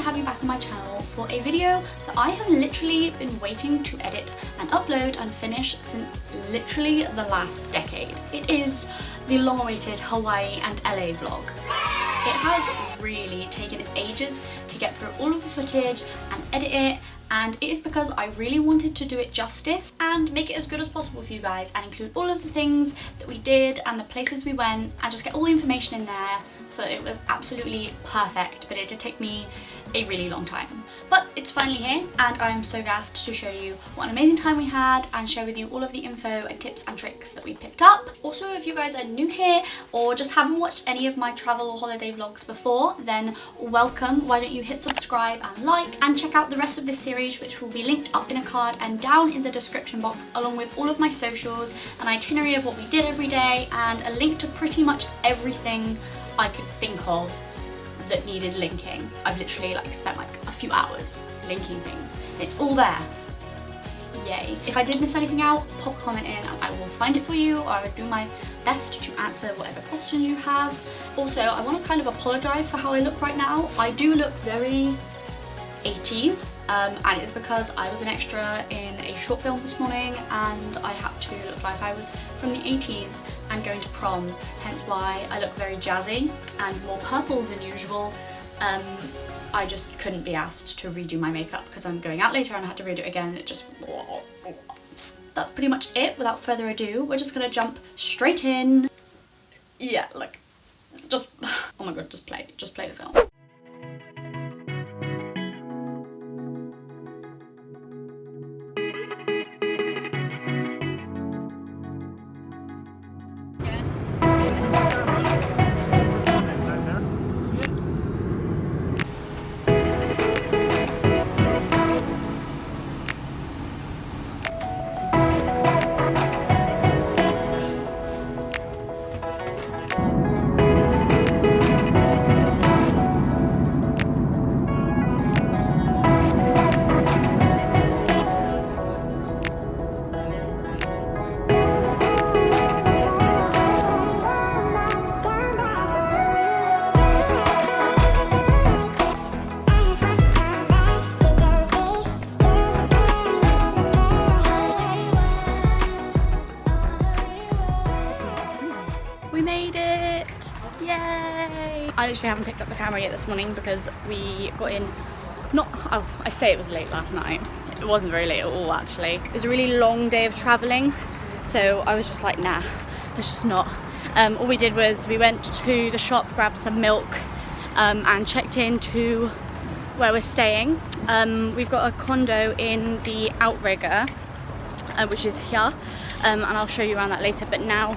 have you back on my channel for a video that I have literally been waiting to edit and upload and finish since literally the last decade. It is the long-awaited Hawaii and LA vlog. It has really taken ages to get through all of the footage and edit it, and it is because I really wanted to do it justice and make it as good as possible for you guys and include all of the things that we did and the places we went and just get all the information in there so that it was absolutely perfect. But it did take me a really long time. But it's finally here and I'm so gassed to show you what an amazing time we had and share with you all of the info and tips and tricks that we picked up. Also, if you guys are new here or just haven't watched any of my travel or holiday vlogs before, then welcome. Why don't you hit subscribe and like and check out the rest of this series, which will be linked up in a card and down in the description box, along with all of my socials, an itinerary of what we did every day, and a link to pretty much everything I could think of that needed linking. I've literally spent a few hours linking things. It's all there. Yay. If I did miss anything out, pop a comment in and I will find it for you, or I would do my best to answer whatever questions you have. Also, I want to kind of apologise for how I look right now. I do look very 80s, and it's because I was an extra in a short film this morning and I had to look like I was from the 80s and going to prom, hence why I look very jazzy and more purple than usual. I just couldn't be asked to redo my makeup because I'm going out later and I had to redo it again. It just... That's pretty much it. Without further ado, we're just gonna jump straight in. Yeah, just... Oh my god, just play the film. We made it! Yay! I literally haven't picked up the camera yet this morning because we got in I say it was late last night. It wasn't very late at all, actually. It was a really long day of travelling, so I was just like, nah, let's just not. All we did was we went to the shop, grabbed some milk, and checked into where we're staying. We've got a condo in the outrigger, which is here, and I'll show you around that later. But now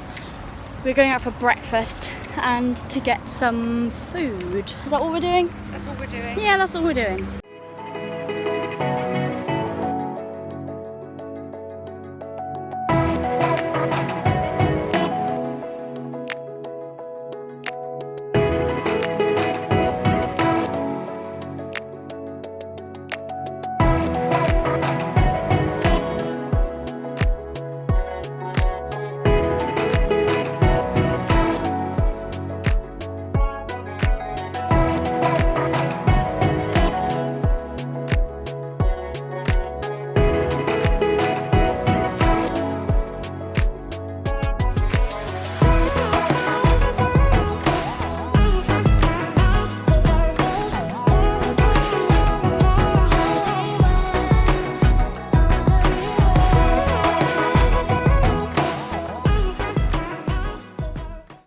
we're going out for breakfast and to get some food. Is that what we're doing? That's what we're doing. Yeah, that's what we're doing.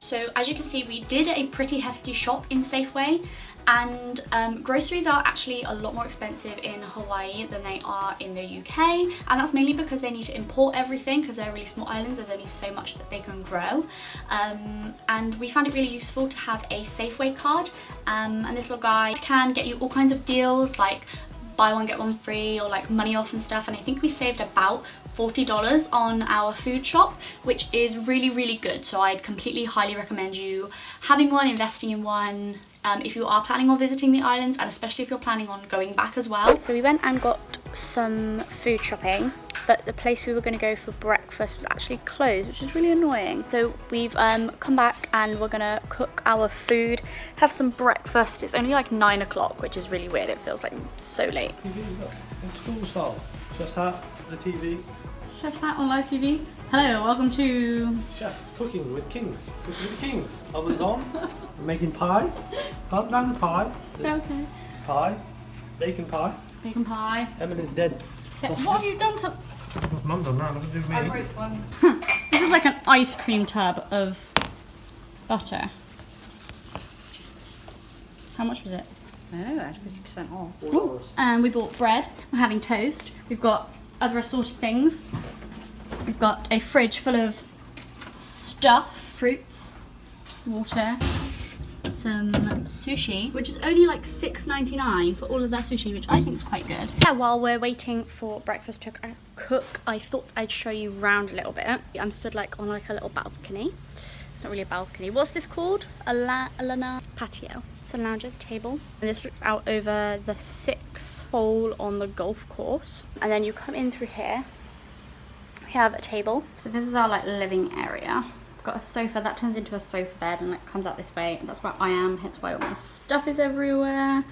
So as you can see, we did a pretty hefty shop in Safeway, and groceries are actually a lot more expensive in Hawaii than they are in the UK, and that's mainly because they need to import everything because they're really small islands. There's only so much that they can grow, and we found it really useful to have a Safeway card, and this little guide can get you all kinds of deals like buy one get one free or money off and stuff, and I think we saved about $40 on our food shop, which is really good. So I'd completely highly recommend you having one, investing in one, if you are planning on visiting the islands, and especially if you're planning on going back as well. So we went and got some food shopping, but the place we were going to go for breakfast was actually closed, which is really annoying. So we've come back and we're gonna cook our food, have some breakfast. It's only like 9 o'clock, which is really weird. It feels like so late. TV, look, old school style. Chef's hat, the TV. Chef's hat on live TV. Hello, welcome to Chef cooking with kings. Cooking with the kings. Ovens on. We're making pie. Pumpkin pie. okay. Pie. Bacon pie. Bacon pie. Emmett is dead. What have you done to? Mum done that. Look at me. I wrote one. This is like an ice cream tub of butter. How much was it? I don't know, that's 50% off. Ooh. And we bought bread. We're having toast. We've got other assorted things. We've got a fridge full of stuff, fruits, water, some sushi, which is only like $6.99 for all of that sushi, which I think is quite good. Yeah, while we're waiting for breakfast to cook, I thought I'd show you round a little bit. I'm stood like on like a little balcony. It's not really a balcony. What's this called? A lana patio. It's a lounger's table. And this looks out over the 6th hole on the golf course. And then you come in through here. We have a table. So this is our like living area. We've got a sofa that turns into a sofa bed and like comes out this way. And that's where I am, hence why all my stuff is everywhere.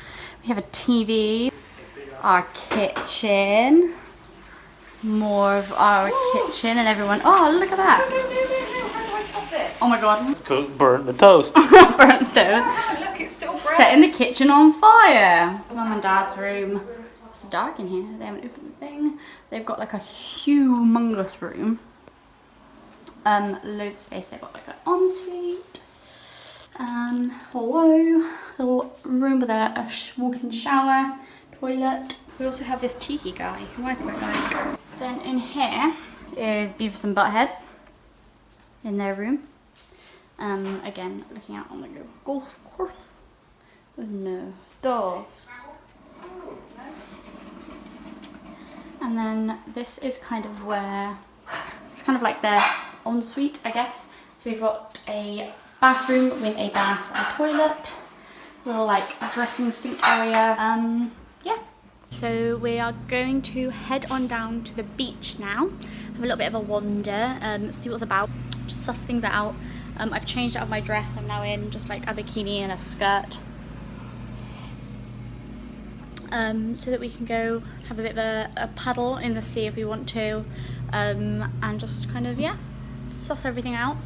We have a TV. Our kitchen. More of our kitchen and everyone. Oh, look at that. Oh my god. Cook, burn the toast. Burnt toast. Look, it's still bread. Setting the kitchen on fire. Mum and Dad's room. It's dark in here. They haven't opened the thing. They've got like a humongous room. Loads of space. They've got like an ensuite. Hello. Little room with a walk-in shower, toilet. We also have this tiki guy who I quite like. Then in here is Beavis and Butthead in their room. Again, looking out on the golf course with no doors. And then this is kind of where, it's kind of like their ensuite, I guess. So we've got a bathroom with a bath and a toilet, little like dressing sink area. Yeah. So we are going to head on down to the beach now, have a little bit of a wander, see what's about, just suss things out. I've changed out of my dress. I'm now in just like a bikini and a skirt, so that we can go have a bit of a paddle in the sea if we want to, and just kind of, yeah, suss everything out.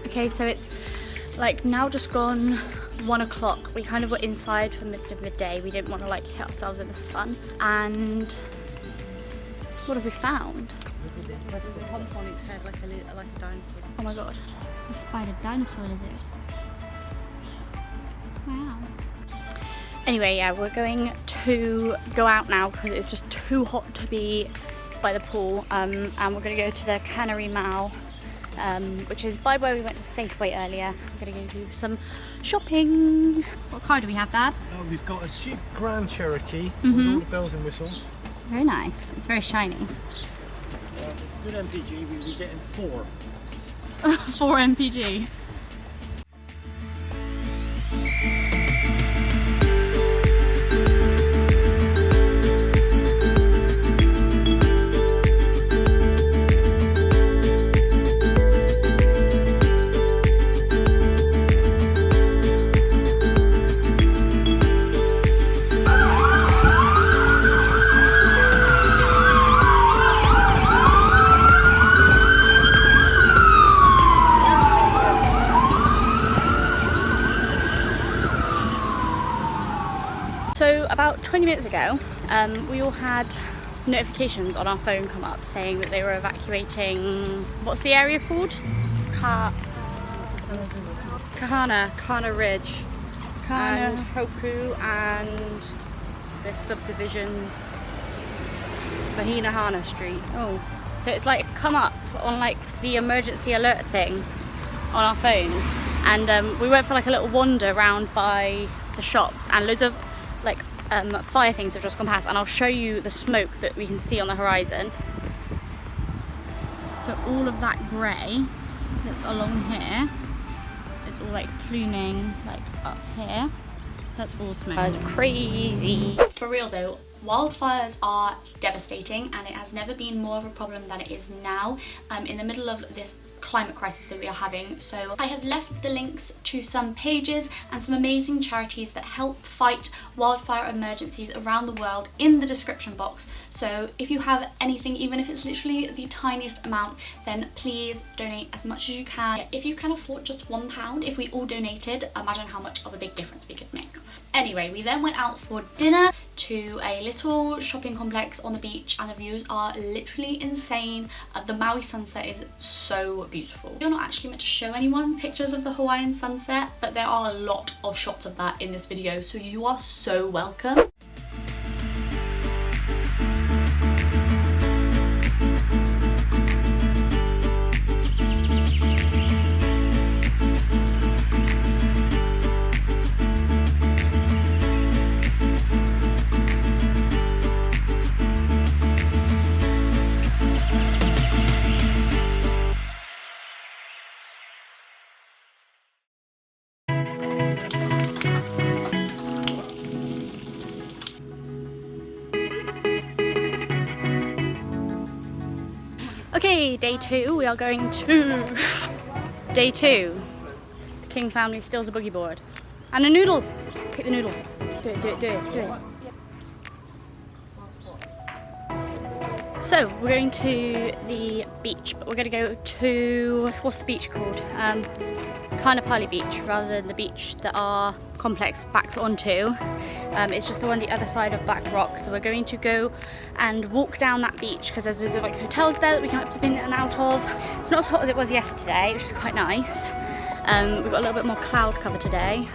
Okay, so it's like now just gone 1 o'clock. We kind of were inside for most of midday. We didn't want to like hit ourselves in the sun. And what have we found? The hump on its head like a dinosaur. Oh my god, a spider dinosaur lizard. Wow. Anyway, yeah, we're going to go out now because it's just too hot to be by the pool. And we're going to go to the Cannery Mall, which is by where we went to Safeway earlier. We're going to go do some shopping. What car do we have, Dad? We've got a Jeep Grand Cherokee with all the bells and whistles. Very nice. It's very shiny. It's a good MPG. We'll be getting 4. 4 MPG. So about 20 minutes ago, we all had notifications on our phone come up saying that they were evacuating, what's the area called? Kahana Ridge, and Hoku, and the subdivisions, Mahina Street. Oh, so it's like come up on like the emergency alert thing on our phones, and we went for like a little wander around by the shops, and loads of like fire things have just gone past, and I'll show you the smoke that we can see on the horizon. So all of that grey that's along here, it's all like pluming like up here. That's all smoke. That's crazy. For real though, wildfires are devastating, and it has never been more of a problem than it is now in the middle of this climate crisis that we are having. So I have left the links to some pages and some amazing charities that help fight wildfire emergencies around the world in the description box. So if you have anything, even if it's literally the tiniest amount, then please donate as much as you can. If you can afford just £1, if we all donated, imagine how much of a big difference we could make. Anyway, we then went out for dinner to a little shopping complex on the beach, and the views are literally insane. The Maui sunset is so beautiful. You're not actually meant to show anyone pictures of the Hawaiian sunset, but there are a lot of shots of that in this video, so you are so welcome. Okay, day two, we are going to... Day two. The King family steals a boogie board. And a noodle! Take the noodle. Do it, do it, do it, do it. So, we're going to the beach, but we're going to go to... What's the beach called? Kaanapali Beach, rather than the beach that our complex backs onto. It's just the one the other side of Black Rock, so we're going to go and walk down that beach because there's loads of like hotels there that we can like, pop in and out of. It's not as hot as it was yesterday, which is quite nice. We've got a little bit more cloud cover today.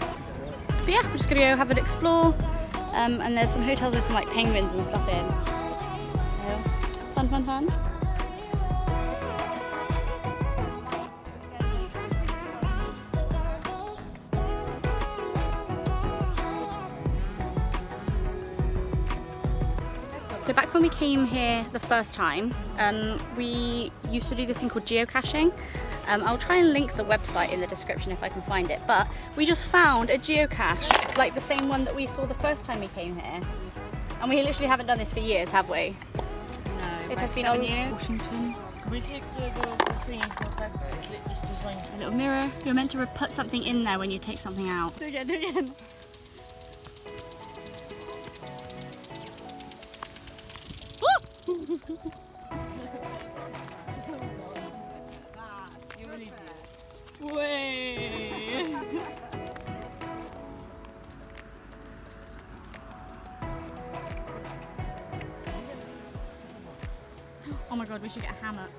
But yeah, we're just gonna go have an explore, and there's some hotels with some like penguins and stuff in. So, fun, fun, fun. So back when we came here the first time, we used to do this thing called geocaching. I'll try and link the website in the description if I can find it, but we just found a geocache, like the same one that we saw the first time we came here. And we literally haven't done this for years, have we? No, it has been 7 years. Washington. We take the thing for pepper. It's designed. A little mirror. You're meant to put something in there when you take something out. Do it again, do it again. Way. Oh my god, we should get a hammock.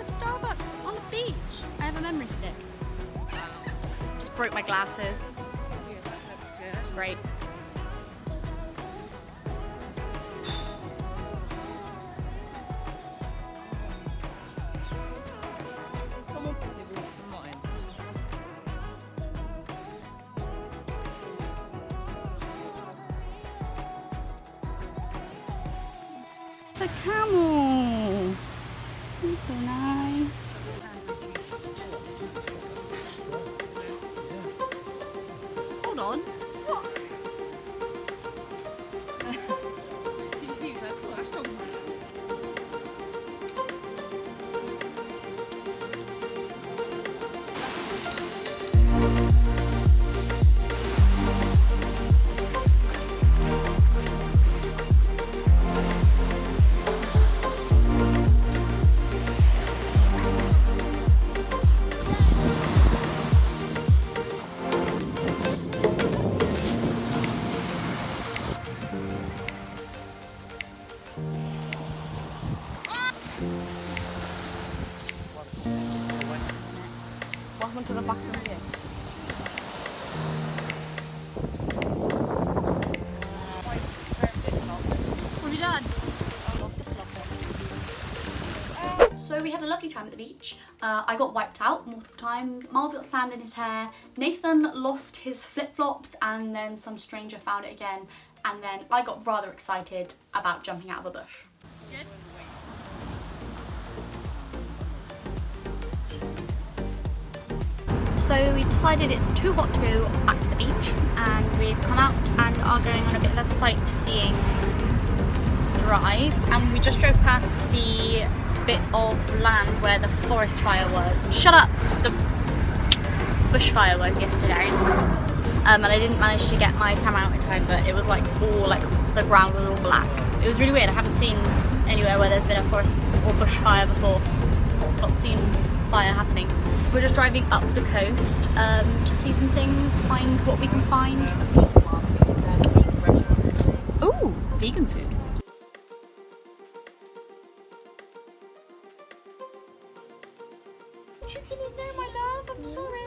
Starbucks on the beach. I have a memory stick. Just broke my glasses. Yeah, that's good. Great. Someone put the roof from mine. It's a camel. That's so nice. Did you see? He was like, oh, that's strong. What happened to the back of here? What have you done? I lost a flopper. So we had a lovely time at the beach. I got wiped out multiple times. Miles got sand in his hair. Nathan lost his flip-flops and then some stranger found it again. And then I got rather excited about jumping out of a bush. Good. So we decided it's too hot to go back to the beach and we've come out and are going on a bit of a sightseeing drive, and we just drove past the bit of land where the forest fire was. Shut up! The bushfire was yesterday. And I didn't manage to get my camera out in time, but it was like all like the ground was all black. It was really weird. I haven't seen anywhere where there's been a forest or bushfire before. Not seen fire happening. We're just driving up the coast to see some things, find what we can find. Ooh, vegan food. Chicken in there, my love. I'm sorry.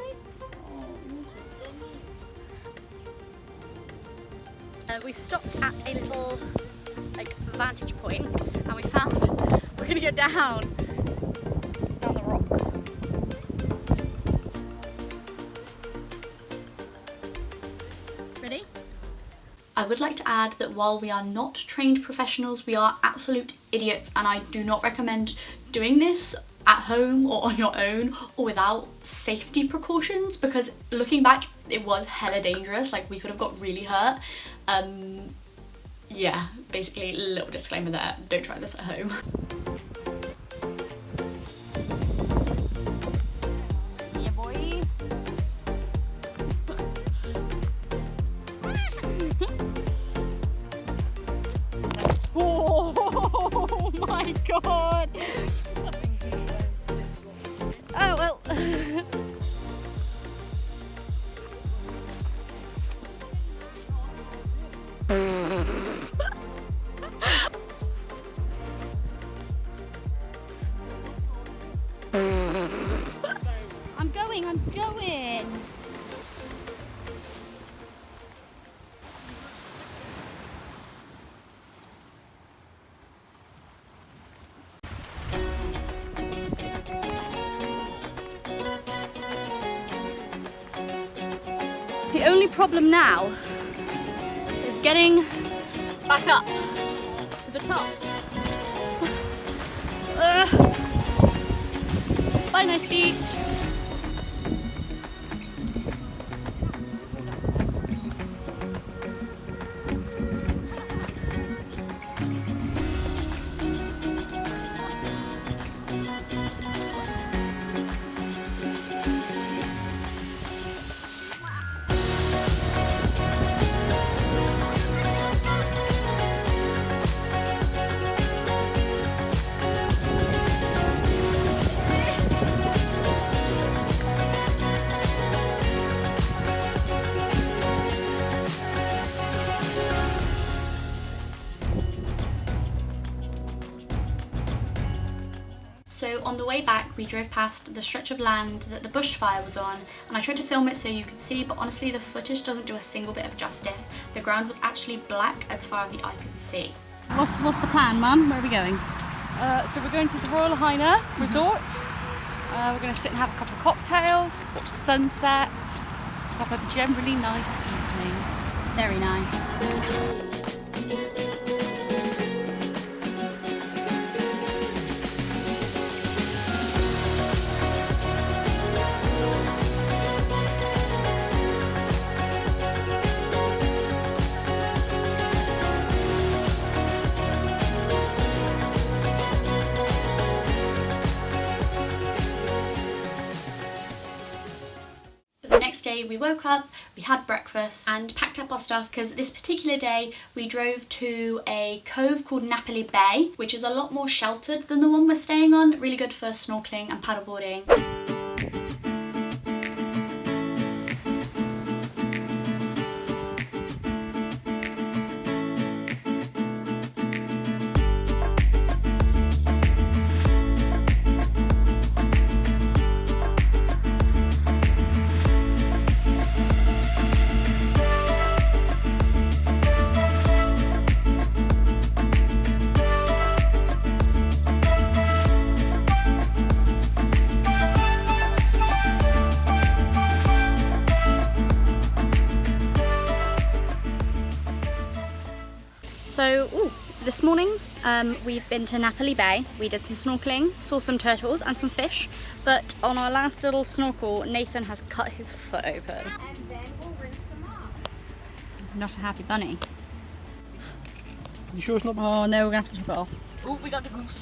We stopped at a little like vantage point, and we found we're gonna go down the rocks. Ready? I would like to add that while we are not trained professionals, we are absolute idiots, and I do not recommend doing this at home or on your own or without safety precautions, because looking back it was hella dangerous. Like, we could have got really hurt. Yeah, basically, little disclaimer there, don't try this at home. Yeah, boy. Oh my god! Oh well. I'm going. The only problem now is getting back up to the top. Bye, nice beach. So on the way back, we drove past the stretch of land that the bushfire was on, and I tried to film it so you could see, but honestly the footage doesn't do a single bit of justice. The ground was actually black as far as the eye could see. What's the plan, Mum? Where are we going? So we're going to the Royal Hawaii Resort. We're going to sit and have a couple of cocktails, watch the sunset, have a generally nice evening. Very nice. The next day we woke up, we had breakfast and packed up our stuff because this particular day we drove to a cove called Napoli Bay, which is a lot more sheltered than the one we're staying on. Really good for snorkeling and paddleboarding. So, this morning we've been to Napoli Bay. We did some snorkeling, saw some turtles and some fish, but on our last little snorkel, Nathan has cut his foot open. And then we'll rinse them off. He's not a happy bunny. You sure it's not? Oh no, we're gonna have to chop it off. Oh, we got the goose.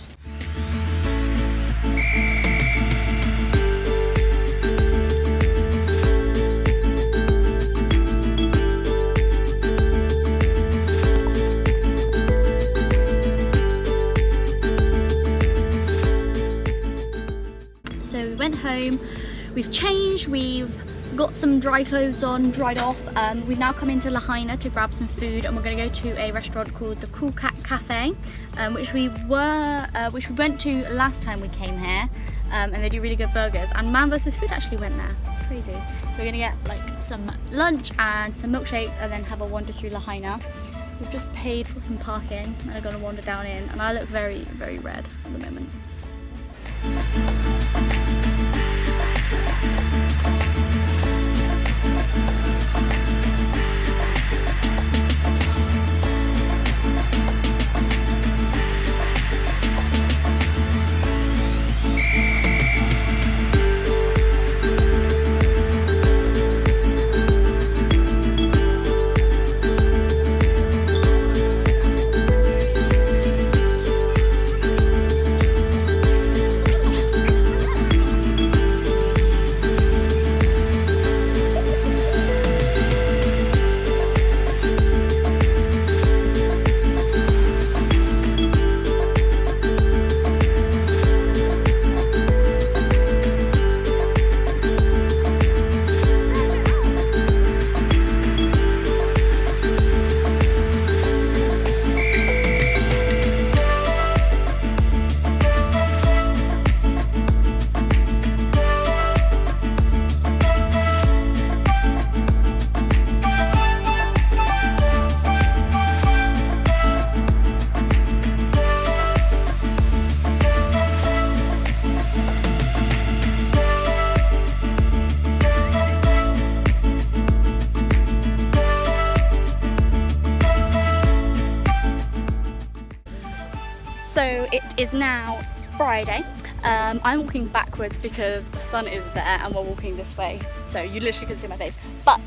So we went home, we've changed, we've got some dry clothes on, dried off. We've now come into Lahaina to grab some food, and we're going to go to a restaurant called the Cool Cat Cafe, which we went to last time we came here, and they do really good burgers. And Man vs Food actually went there. Crazy. So we're going to get like some lunch and some milkshake, and then have a wander through Lahaina. We've just paid for some parking, and are going to wander down in, and I look very, very red at the moment. So it is now Friday. I'm walking backwards because the sun is there and we're walking this way, so you literally can see my face. But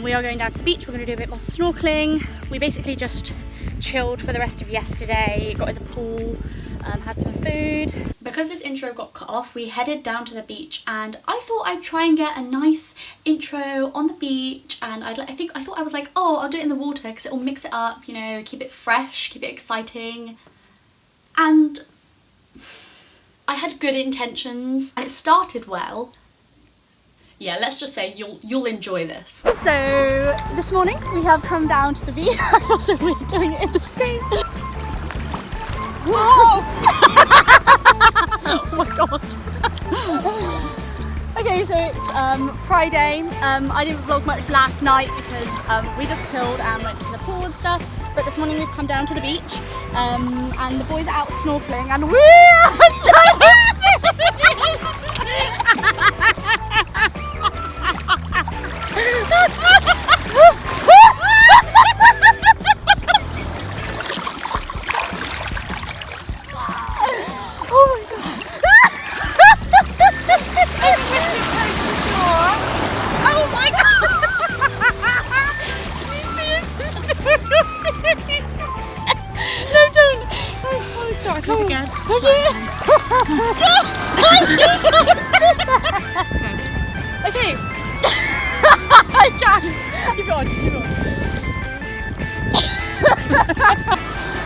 we are going down to the beach. We're going to do a bit more snorkeling. We basically just chilled for the rest of yesterday, got in the pool, had some food. Because this intro got cut off, we headed down to the beach, and I thought I'd try and get a nice intro on the beach, and I thought I was like, oh, I'll do it in the water because it'll mix it up, you know, keep it fresh, keep it exciting. And I had good intentions and it started well. Yeah, let's just say you'll enjoy this. So this morning we have come down to the beach. I feel so weird doing it in the sea. Whoa! Oh my god. Okay, so it's Friday. I didn't vlog much last night because we just chilled and went to the pool and stuff. But this morning we've come down to the beach and the boys are out snorkeling and Okay. on, just keep on.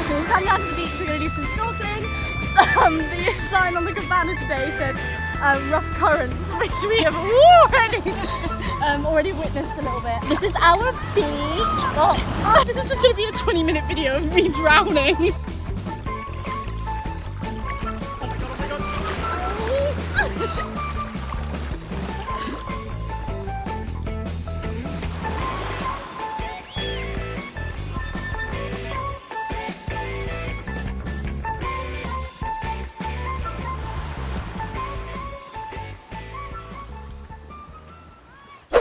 So we've come down to the beach, we're going to do some snorkeling. The sign on the cabana today said rough currents, which we have already witnessed a little bit. This is our beach. Oh, this is just going to be a 20-minute video of me drowning.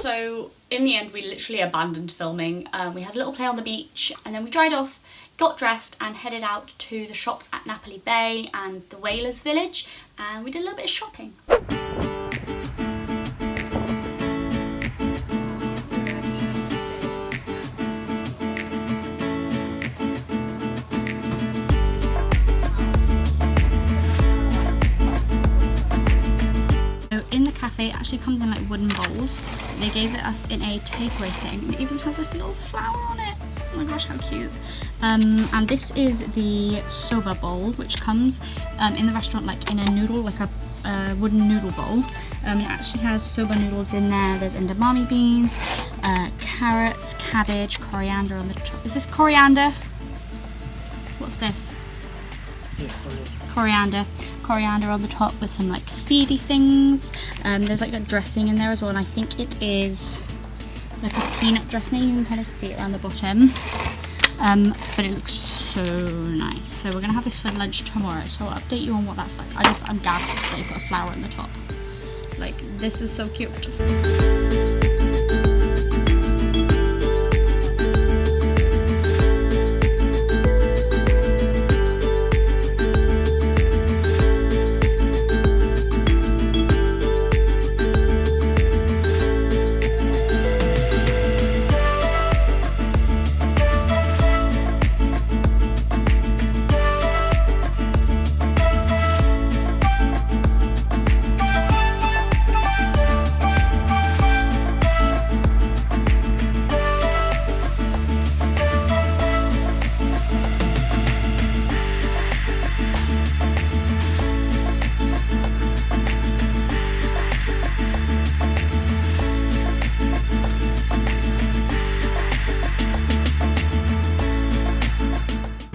So in the end we literally abandoned filming. We had a little play on the beach and then we dried off, got dressed and headed out to the shops at Napoli Bay and the Whalers Village, and we did a little bit of shopping. In the cafe, it actually comes in like wooden bowls. They gave it us in a takeaway thing. It even has like a little flower on it. Oh my gosh, how cute. And this is the soba bowl, which comes in the restaurant like in a noodle, like a wooden noodle bowl. It actually has soba noodles in there. There's edamame beans, carrots, cabbage, coriander on the top. Is this coriander? What's this? Coriander on the top with some like seedy things. There's like a dressing in there as well, and I think it is like a peanut dressing. You can kind of see it around the bottom, but it looks so nice. So we're gonna have this for lunch tomorrow, so I'll update you on what that's like. I'm gassed that they put a flower on the top. Like, this is so cute.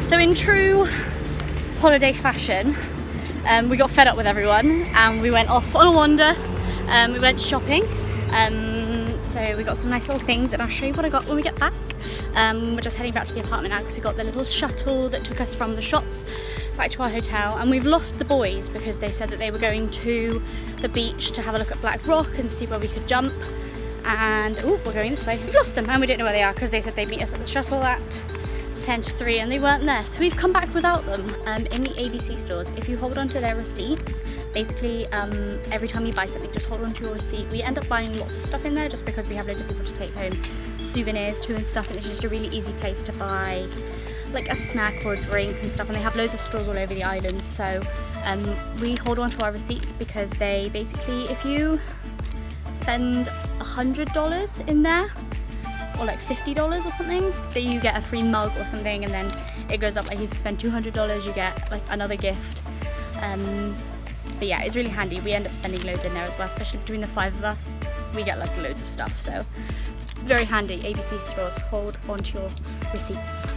So in true holiday fashion, we got fed up with everyone and we went off on a wander. We went shopping, so we got some nice little things and I'll show you what I got when we get back. We're just heading back to the apartment now because we got the little shuttle that took us from the shops back to our hotel, and we've lost the boys because they said that they were going to the beach to have a look at Black Rock and see where we could jump, and oh, we're going this way. We've lost them and we don't know where they are because they said they'd meet us at the shuttle at 10 to 3 and they weren't there, so we've come back without them. In the ABC stores, if you hold on to their receipts, basically every time you buy something, just hold on to your receipt. We end up buying lots of stuff in there just because we have loads of people to take home souvenirs to and stuff, and it's just a really easy place to buy like a snack or a drink and stuff, and they have loads of stores all over the island. So we hold on to our receipts because they basically, if you spend $100 in there, or like $50 or something, that you get a free mug or something, and then it goes up. Like if you spend $200, you get like another gift. But yeah, it's really handy. We end up spending loads in there as well, especially between the 5 of us. We get like loads of stuff, so very handy. ABC stores, hold onto your receipts.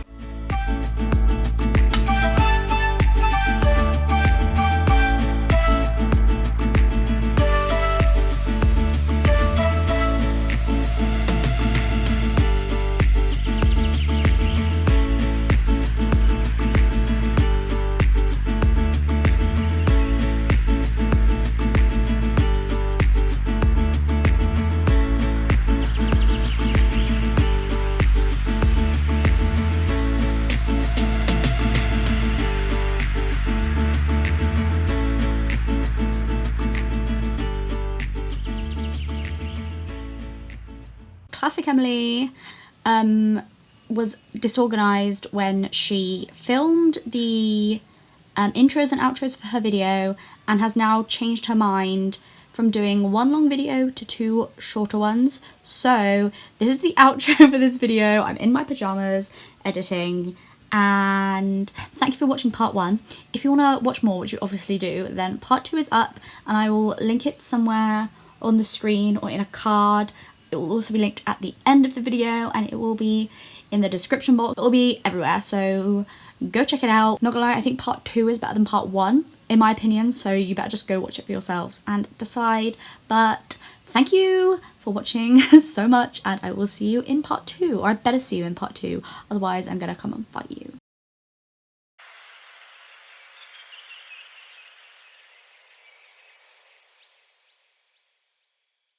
Classic Emily was disorganized when she filmed the intros and outros for her video and has now changed her mind from doing one long video to 2 shorter ones. So this is the outro for this video. I'm in my pajamas editing, and thank you for watching part 1. If you want to watch more, which you obviously do, then part 2 is up, and I will link it somewhere on the screen or in a card. It will also be linked at the end of the video, and it will be in the description box. It will be everywhere, so go check it out. Not gonna lie, I think part 2 is better than part 1 in my opinion, so you better just go watch it for yourselves and decide. But thank you for watching so much, and I will see you in part 2, or I better see you in part 2, otherwise I'm gonna come and fight you.